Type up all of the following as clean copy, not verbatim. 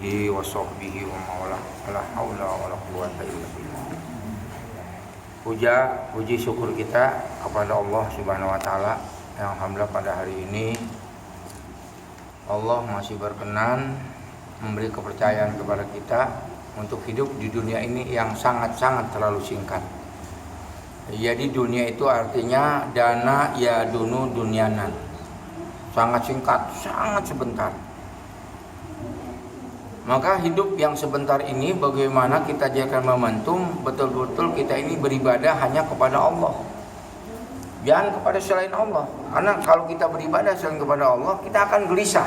alihi wa sahbihi wa mawala la haula wala quwwata illa billah. Puji syukur kita kepada Allah Subhanahu wa taala yang alhamdulillah pada hari ini Allah masih berkenan memberi kepercayaan kepada kita untuk hidup di dunia ini yang sangat-sangat terlalu singkat. Jadi dunia itu artinya dana ya dunu dunyanan. Sangat singkat, sangat sebentar. Maka hidup yang sebentar ini bagaimana kita jadikan momentum betul-betul kita ini beribadah hanya kepada Allah. Jangan kepada selain Allah. Karena kalau kita beribadah selain kepada Allah, kita akan gelisah.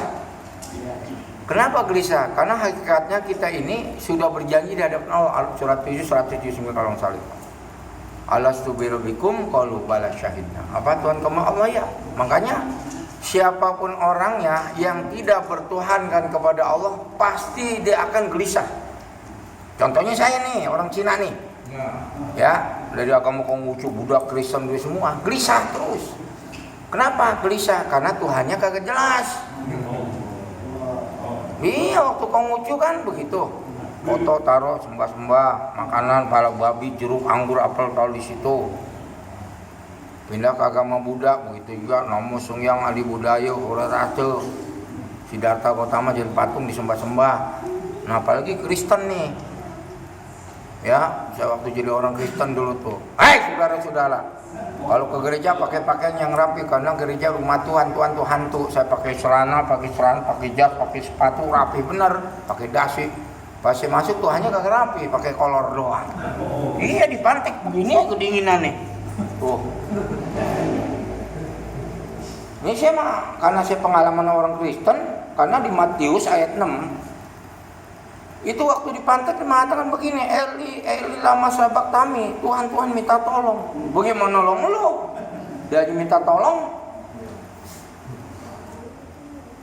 Kenapa gelisah? Karena hakikatnya kita ini sudah berjanji di hadapan Allah. Surat 7, 179 kalau salah. Alastu birabbikum qalu bala syahidna. Apa Tuhan kamu Allah ya? Makanya siapapun orangnya yang tidak bertuhankan kepada Allah pasti dia akan gelisah. Contohnya saya nih, orang Cina nih. Ya, dari agama Konghucu, Buddha, Kristen dia semua gelisah terus. Kenapa gelisah? Karena Tuhannya kagak jelas. Iya, waktu Konghucu kan begitu. Foto taruh sembah-sembah, makanan pala babi, jeruk, anggur, apel taruh di situ. Pindah ke agama Buddha, begitu juga Namo Sungyang Adi Budaya, Ora Race, Siddhartha Gautama jadi patung disembah-sembah. Nah apalagi Kristen nih, ya saya waktu jadi orang Kristen dulu tuh, saudara-saudara, kalau ke gereja pakai pakaian yang rapi karena gereja rumah Tuhan tuh hantu. Saya pakai celana, pakai jas, pakai sepatu rapi bener, pakai dasi. Pas saya masuk Tuhannya kagak rapi, pakai kolor doang. Iya dipantik begini kedinginan nih. Tuh. Ini saya mah karena saya pengalaman orang Kristen, karena di Matius ayat 6 itu waktu dipantek mengatakan begini, Eli lama sabaktami, Tuhan minta tolong. Bagaimana nolong lu? Dia minta tolong.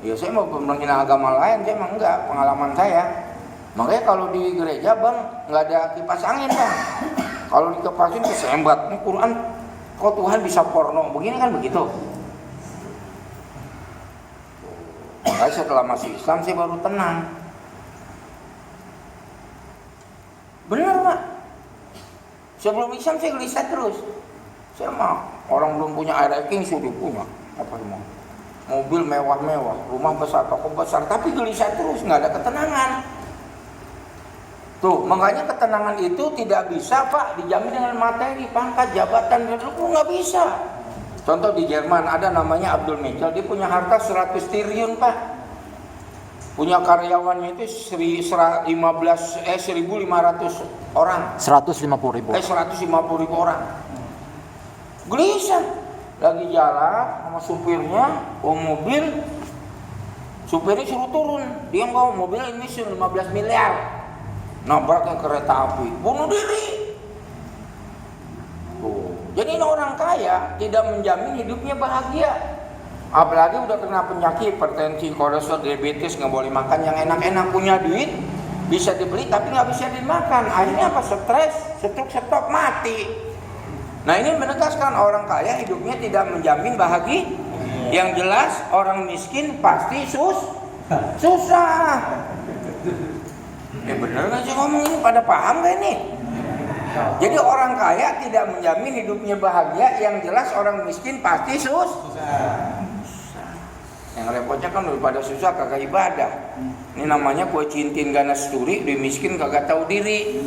Ya saya mau menghina agama lain, saya mah enggak, pengalaman saya. Makanya kalau di gereja bang nggak ada kipas angin bang. Kalau dikepasin kesembat, ini Quran kok Tuhan bisa porno begini kan begitu. Makanya setelah masuk Islam saya baru tenang. Benar pak. Sebelum Islam saya gelisah terus. Saya mah orang belum punya air king sudah punya apa semua. Mobil mewah-mewah, rumah besar, toko besar, tapi gelisah terus, nggak ada ketenangan. Tuh, makanya ketenangan itu tidak bisa Pak dijamin dengan materi, pangkat, jabatan, dan nggak bisa. Contoh di Jerman ada namanya Abdul Mitchell, dia punya harta 100 triliun Pak. Punya karyawannya itu 1.500 orang. 150.000. 150.000 orang. Gelisah. Lagi jalan sama supirnya, bawa mobil. Supirnya suruh turun. Dia bawa mobil ini 15 miliar. Nabraknya kereta api, bunuh diri. Jadi ini orang kaya tidak menjamin hidupnya bahagia. Apalagi udah kena penyakit hipertensi, kolesterol, diabetes, nggak boleh makan yang enak-enak, punya duit bisa dibeli tapi nggak bisa dimakan. Akhirnya apa? Stres, stroke, mati. Nah ini menegaskan orang kaya hidupnya tidak menjamin bahagia. Yang jelas orang miskin pasti susah. Bener gak sih ngomong ini? Pada paham gak ini? Jadi orang kaya tidak menjamin hidupnya bahagia. Yang jelas orang miskin pasti susah. Yang repotnya kan daripada susah kagak ibadah. Ini namanya kue cintin ganas turi, dia miskin kagak tahu diri.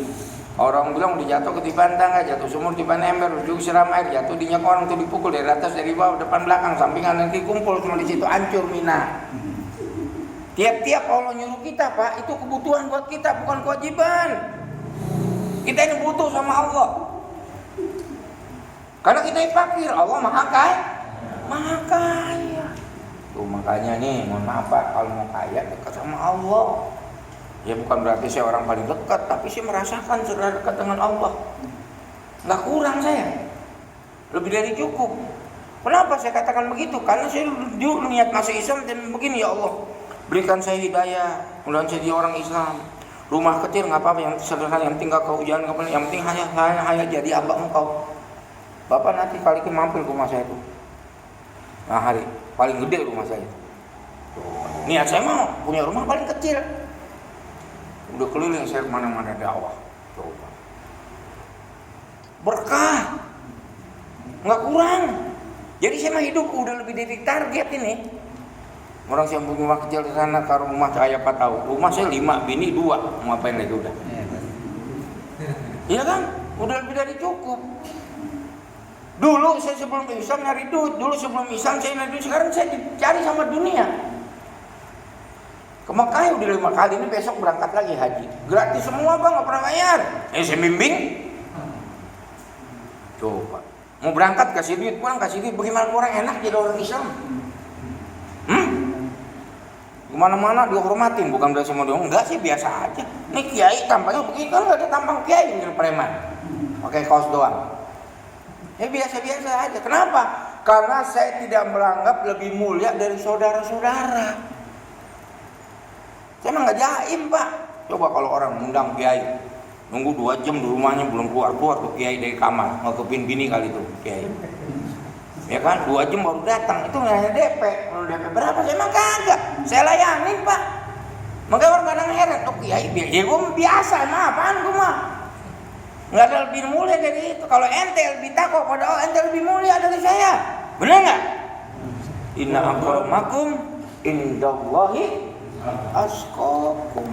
Orang bilang udah jatuh ketiban tangga, jatuh sumur tiban ember, ujung siram air, jatuh dinyak orang tuh dipukul dari atas dari bawah depan belakang sampingan nanti kumpul semua di situ hancur mina. Tiap-tiap Allah nyuruh kita Pak, itu kebutuhan buat kita, bukan kewajiban. Kita ini butuh sama Allah. Karena kita ini fakir, Allah maha kaya. Tuh makanya nih, mohon maaf Pak, kalau mau kaya dekat sama Allah. Ya bukan berarti saya orang paling dekat, tapi saya merasakan sudah dekat dengan Allah. Nggak kurang saya, lebih dari cukup. Kenapa saya katakan begitu? Karena saya dulu niat masuk Islam dan begini, ya Allah, berikan saya hidayah, mudah-mudahan saya jadi orang Islam. Rumah kecil nggak apa-apa, yang sederhana, yang tinggal kau jangan kau, yang penting hanya jadi hamba Engkau. Bapak nanti kali mampir ke rumah saya itu. Nah hari paling gede rumah saya. Niat saya mau punya rumah paling kecil. Udah keliling saya kemana-mana dakwah. Coba. Berkah. Nggak kurang. Jadi saya mah hidup udah lebih dari target ini. Orang saya punya rumah kecil di sana, ke rumah saya apa tahu. Rumah saya 5, bini 2. Mau ngapain lagi udah? Iya kan? Udah lebih dari cukup. Dulu saya sebelum Islam nyari duit. Dulu sebelum Islam saya nyari duit. Sekarang saya dicari sama dunia. Ke Mekah udah 5 kali. Ini besok berangkat lagi haji. Gratis semua bang, nggak pernah bayar. Saya bimbing. Coba. Mau berangkat kasih duit, pulang kasih duit. Bagaimana orang enak jadi orang Islam? Kemana-mana dihormatin, bukan udah semua dong. Enggak sih, biasa aja. Ini kiai tampangnya begitu, kan nggak ada tampang kiai ini preman. Pakai kaos doang. Ya biasa-biasa aja. Kenapa? Karena saya tidak menganggap lebih mulia dari saudara-saudara. Saya emang nggak jaim pak. Coba kalau orang ngundang kiai, nunggu 2 jam di rumahnya belum keluar tuh kiai dari kamar, ngekepin bini kali tuh kiai. Ya kan, 2 jam baru datang, itu nggak hanya DP. Kalau DP berapa? Saya emang kagak. Saya layanin pak. Makanya orang kadang heran, tuh kiai ya gue biasa, emang apaan gue mah. Nggak ada lebih mulia dari itu. Kalau ente lebih takwa pada Allah, ente lebih mulia dari saya. Benar nggak? Inna akramakum indallahi atqakum.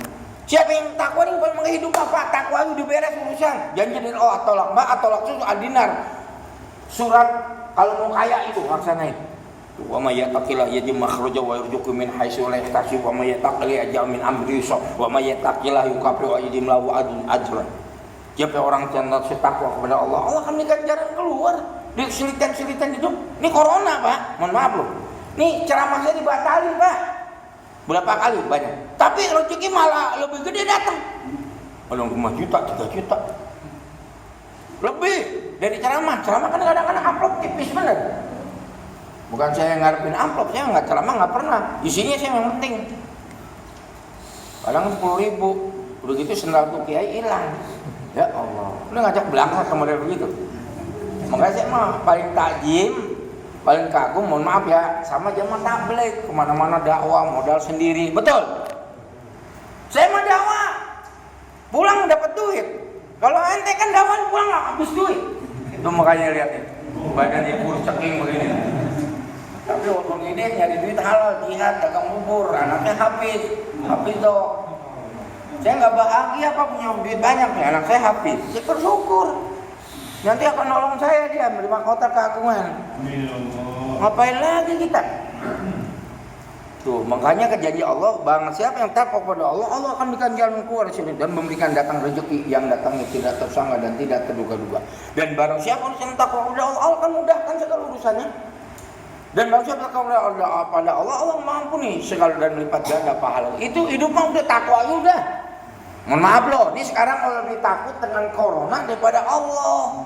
Siapa yang takwa nih paling menghidup apa? Takwa udah beres urusan. Janji dari Allah tolak mbak atau tolak susu adinar. Surat kalau mau kaya itu laksanain. Wa may yattaqillah yaj'al makhraja wa yarzuqhu min haitsu la yahtasib wa may yattaqillah yaj'al min amrihi yusra wa may yattaqillah yukaffiru aydim lahu ajran. Siapa orang yang takwa kepada Allah, Allah akan berikan jalan keluar di kesulitan-kesulitan hidup. Ini corona, Pak. Mohon maaf loh. Nih ceramah saya dibatalin, Pak. Berapa kali? Banyak. Tapi rezeki malah lebih gede datang. Kalau 5 juta, 3 juta. Lebih dari ceramah. Ceramah kan kadang-kadang amplop tipis bener. Bukan saya ngarepin amplop, saya nggak ceramah nggak pernah. Isinya saya yang penting. Kadang 10.000. Udah gitu sendal tuh kiai hilang. Ya Allah, udah ngajak berangkat sama dia begitu. Makanya saya mah paling takjim, paling kagum, mohon maaf ya, sama jamaah tabligh, kemana-mana dakwah, modal sendiri, betul. Saya mah dakwah, pulang dapat duit. Kalau ente kan dakwah pulang nggak habis duit. Itu makanya lihat ya, badannya kurus ceking begini. Tapi waktu ini nyari duit halal, jihad, dagang bubur, anaknya habis dong. Saya nggak bahagia apa punya duit banyak nih, anak saya habis. Saya bersyukur. Nanti akan nolong saya dia beli mahkota keagungan. Ngapain lagi kita? Tuh, makanya janji Allah, barang siapa yang takwa kepada Allah, Allah akan berikan jalan keluar dari sini dan memberikan datang rezeki yang datangnya tidak tersangka dan tidak terduga-duga. Dan barang siapa yang takwa kepada Allah, Allah akan mudahkan segala urusannya. Dan barang siapa takwa pada Allah, Allah mengampuni segala dan melipat ganda pahala. Itu hidup mah udah takwa udah. Mohon maaf loh, ini sekarang kalau lebih takut dengan corona daripada Allah.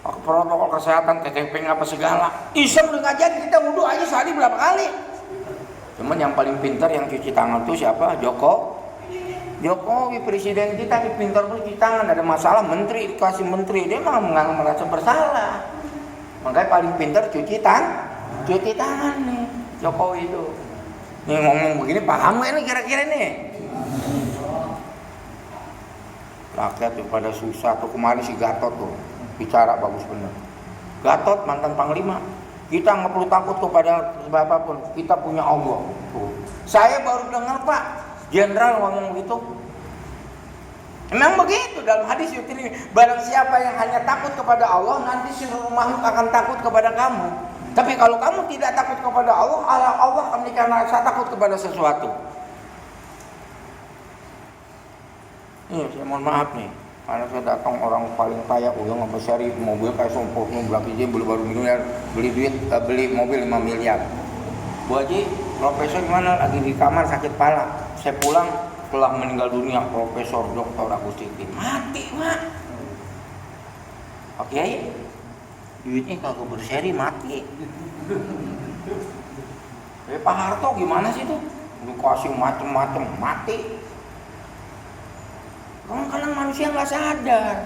Protokol kesehatan, TTP apa segala. Islam udah ngajarin kita wudhu aja sehari berapa kali. Cuman yang paling pintar yang cuci tangan tuh siapa? Jokowi presiden kita nih pintar cuci tangan. Ada masalah menteri dikasih menteri, dia mah nggak merasa bersalah. Makanya paling pintar cuci tangan nih Jokowi itu. Nih ngomong begini paham gak nih kira-kira nih? Rakyat tuh pada susah tuh, kemarin si Gatot tuh bicara bagus bener. Gatot mantan panglima. Kita nggak perlu takut kepada siapapun. Kita punya Allah. Tuh. Saya baru dengar Pak Jenderal ngomong begitu. Memang begitu dalam hadis itu ini. Barang siapa yang hanya takut kepada Allah, nanti seluruh makhluk akan takut kepada kamu. Tapi kalau kamu tidak takut kepada Allah, Allah akan memberikan rasa takut kepada sesuatu. Iya, saya mohon maaf nih. Karena saya datang orang paling kaya, udah nggak cari mobil kayak Sompokno, belakang dia baru miliar, beli mobil 5 miliar. Bu Haji, profesor gimana? Lagi di kamar sakit kepala. Saya pulang telah meninggal dunia, Profesor Dr. Agustin. Mati, Mak. Oke. Duitnya kagak berseri mati. Pak Harto gimana sih tuh? Dikasih macem-macem mati. Kadang-kadang manusia nggak sadar.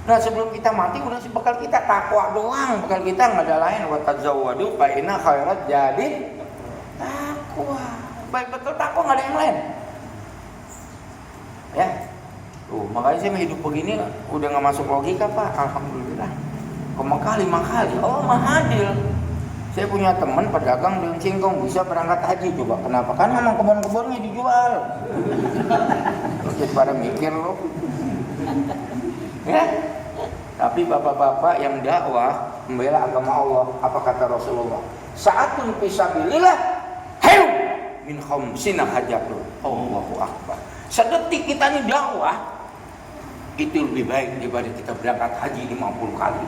Nah sebelum kita mati udah sih bekal kita takwa doang. Bekal kita nggak ada lain. Wa tazawwadu fa inna khairat jadi takwa. baik betul takwa, nggak ada yang lain. Ya, tuh makanya saya hidup begini udah nggak masuk logika Pak. Alhamdulillah. Ke Mekah 5 kali. Oh, mahadil. Saya punya teman pedagang daun singkong bisa berangkat haji. Coba kenapa? Kan memang kebun-kebunnya dijual. Jadi pada mikir loh. Ya. Tapi bapak-bapak yang dakwah membela agama Allah, apa kata Rasulullah? Sa'atun fisabilillah hayu min khamsina hajatun. Allahu akbar. Sedetik kita ini dakwah itu lebih baik daripada kita berangkat haji 50 kali.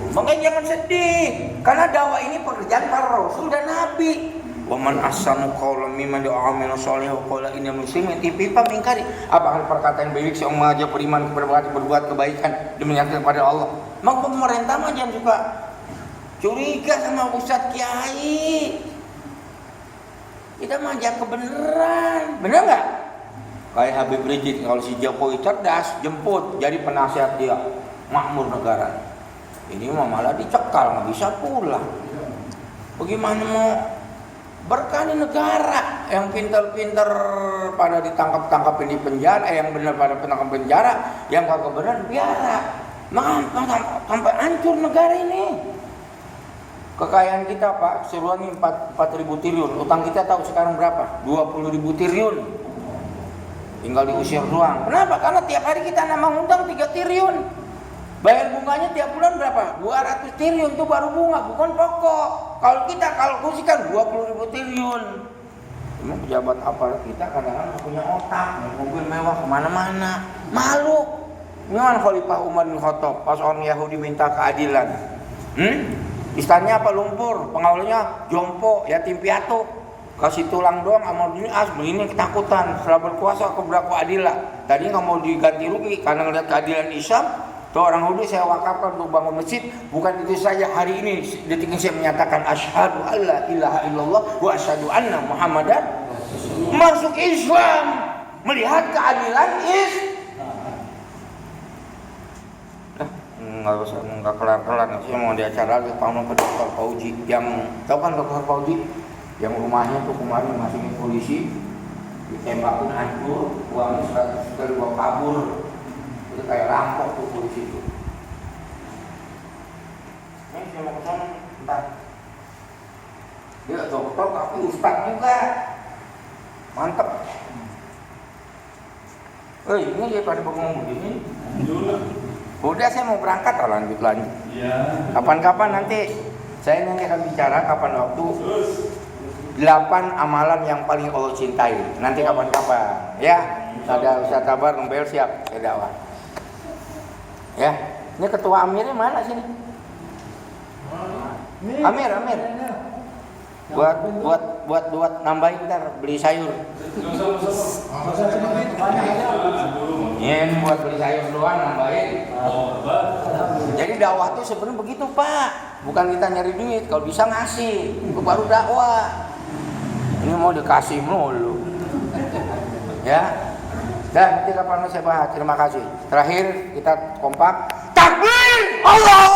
Makanya jangan sedih, karena dakwah ini pekerjaan para rasul dan nabi. Wa man ahsanu qawlan mimman da'a min shalihin wa qala innal muslimin tipipa mingkari. Apakah perkataan baik seorang mengajak beriman berbuat kebaikan demi menyatakan kepada Allah. Maka pemerintah mah jangan suka curiga sama ustaz kiai. Kita mengajak kebenaran, benar nggak? Kayak Habib Rijik, kalau si Jokowi cerdas jemput jadi penasihat dia makmur negara. Ini mah malah dicekal, nggak bisa pulang. Bagaimana mau berkah di negara? Yang pintar-pintar pada ditangkap-tangkapin di penjara, yang benar pada penangkap penjara, yang kagak benar biara. Sampai hancur negara ini. Kekayaan kita Pak, seluruh ini 4.000 triliun. Utang kita tahu sekarang berapa? 20.000 triliun. Tinggal diusir doang. Kenapa? Karena tiap hari kita nambah utang 3 triliun. Bayar bunganya tiap bulan berapa? 200 triliun itu baru bunga, bukan pokok. Kalau kita kalkulasikan 20.000 triliun. Emang pejabat aparat kita kadang-kadang punya otak, mobil mewah kemana-mana. Malu. Gimana Khalifah Umar bin Khattab pas orang Yahudi minta keadilan? Istannya apa? Lumpur. Pengawalnya jompo, yatim piatu. Kasih tulang doang sama ini ketakutan. Setelah berkuasa keberlaku adilah. Tadi nggak mau diganti rugi karena ngeliat keadilan Islam. Tuh orang Yahudi saya wakafkan untuk bangun masjid. Bukan itu saja, hari ini detik ini saya menyatakan asyhadu alla ilaha illallah wa asyhadu anna muhammadan masuk Islam. Melihat keadilan nggak kelar-kelar. Saya mau di acara lagi sama ke Dr. Fauji. Yang tahu kan Dr. Fauji? Yang rumahnya tuh kemarin masukin polisi, ditembakin hancur, uangnya 100 juta dibawa kabur. Itu kayak rampok tuh polisi itu. Ini saya mau kesana, bentar. Dia dokter tapi ustaz juga. Mantep. Ini dia pada bengong begini. Udah saya mau berangkat, lanjut. Ya. Kapan-kapan nanti saya akan bicara kapan waktu 8 amalan yang paling Allah cintai. Nanti kapan-kapan, ya. Ada Ustaz Tabar Nombel siap saya dakwah. Ya. Ini ketua Amirnya mana sini? Amir. Buat nambahin ntar beli sayur. Ini buat beli sayur doang nambahin. Jadi dakwah tuh sebenarnya begitu Pak. Bukan kita nyari duit, kalau bisa ngasih. Itu baru dakwah. Ini mau dikasih mulu. Ya. Dan nanti kapan saya bahas. Terima kasih. Terakhir kita kompak. Takbir! Allah